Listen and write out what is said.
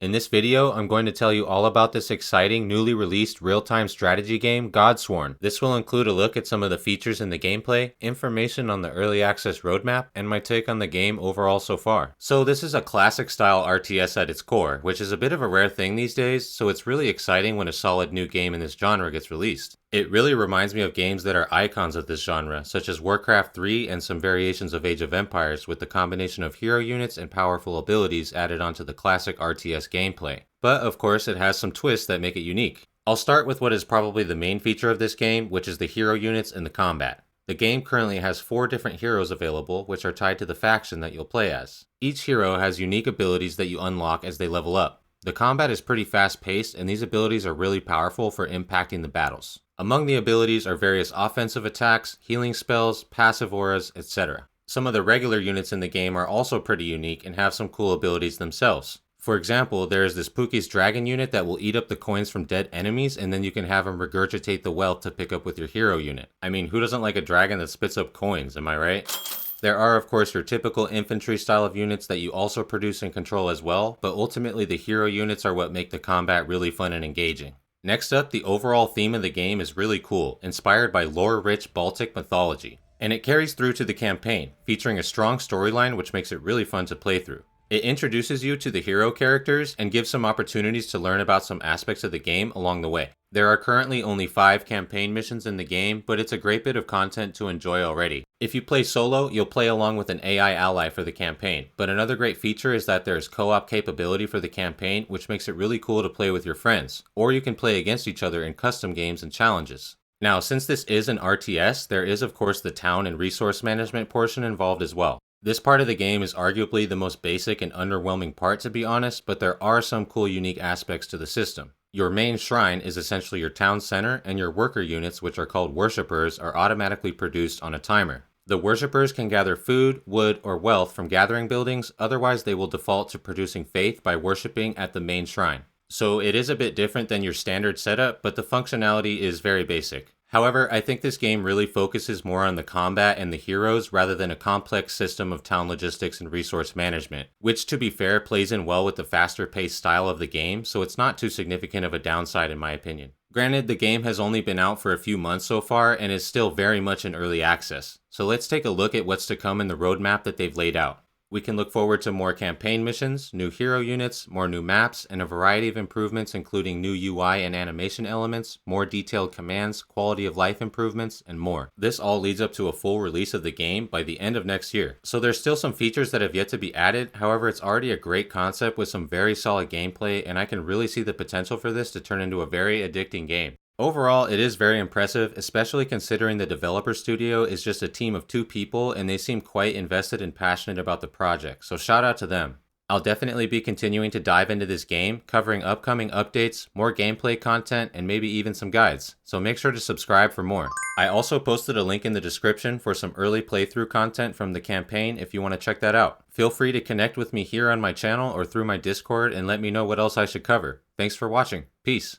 In this video, I'm going to tell you all about this exciting, newly released real-time strategy game, Godsworn. This will include a look at some of the features in the gameplay, information on the early access roadmap, and my take on the game overall so far. So this is a classic style RTS at its core, which is a bit of a rare thing these days, so it's really exciting when a solid new game in this genre gets released. It really reminds me of games that are icons of this genre, such as Warcraft 3 and some variations of Age of Empires with the combination of hero units and powerful abilities added onto the classic RTS gameplay. But of course it has some twists that make it unique. I'll start with what is probably the main feature of this game, which is the hero units and the combat. The game currently has 4 different heroes available, which are tied to the faction that you'll play as. Each hero has unique abilities that you unlock as they level up. The combat is pretty fast paced, and these abilities are really powerful for impacting the battles. Among the abilities are various offensive attacks, healing spells, passive auras, etc. Some of the regular units in the game are also pretty unique and have some cool abilities themselves. For example, there is this Pookie's Dragon unit that will eat up the coins from dead enemies, and then you can have him regurgitate the wealth to pick up with your hero unit. I mean, who doesn't like a dragon that spits up coins, am I right? There are of course your typical infantry style of units that you also produce and control as well, but ultimately the hero units are what make the combat really fun and engaging. Next up, the overall theme of the game is really cool, inspired by lore-rich Baltic mythology. And it carries through to the campaign, featuring a strong storyline which makes it really fun to play through. It introduces you to the hero characters and gives some opportunities to learn about some aspects of the game along the way. There are currently only 5 campaign missions in the game, but it's a great bit of content to enjoy already. If you play solo, you'll play along with an AI ally for the campaign, but another great feature is that there's co-op capability for the campaign, which makes it really cool to play with your friends, or you can play against each other in custom games and challenges. Now, since this is an RTS, there is of course the town and resource management portion involved as well. This part of the game is arguably the most basic and underwhelming part, to be honest, but there are some cool unique aspects to the system. Your main shrine is essentially your town center, and your worker units, which are called worshippers, are automatically produced on a timer. The worshippers can gather food, wood, or wealth from gathering buildings, otherwise they will default to producing faith by worshipping at the main shrine. So it is a bit different than your standard setup, but the functionality is very basic. However, I think this game really focuses more on the combat and the heroes rather than a complex system of town logistics and resource management, which to be fair plays in well with the faster paced style of the game, so it's not too significant of a downside in my opinion. Granted, the game has only been out for a few months so far and is still very much in early access, so let's take a look at what's to come in the roadmap that they've laid out. We can look forward to more campaign missions, new hero units, more new maps, and a variety of improvements including new UI and animation elements, more detailed commands, quality of life improvements, and more. This all leads up to a full release of the game by the end of next year. So there's still some features that have yet to be added, however it's already a great concept with some very solid gameplay, and I can really see the potential for this to turn into a very addicting game. Overall, it is very impressive, especially considering the developer studio is just a team of 2 people and they seem quite invested and passionate about the project, so shout out to them. I'll definitely be continuing to dive into this game, covering upcoming updates, more gameplay content, and maybe even some guides, so make sure to subscribe for more. I also posted a link in the description for some early playthrough content from the campaign if you want to check that out. Feel free to connect with me here on my channel or through my Discord and let me know what else I should cover. Thanks for watching. Peace.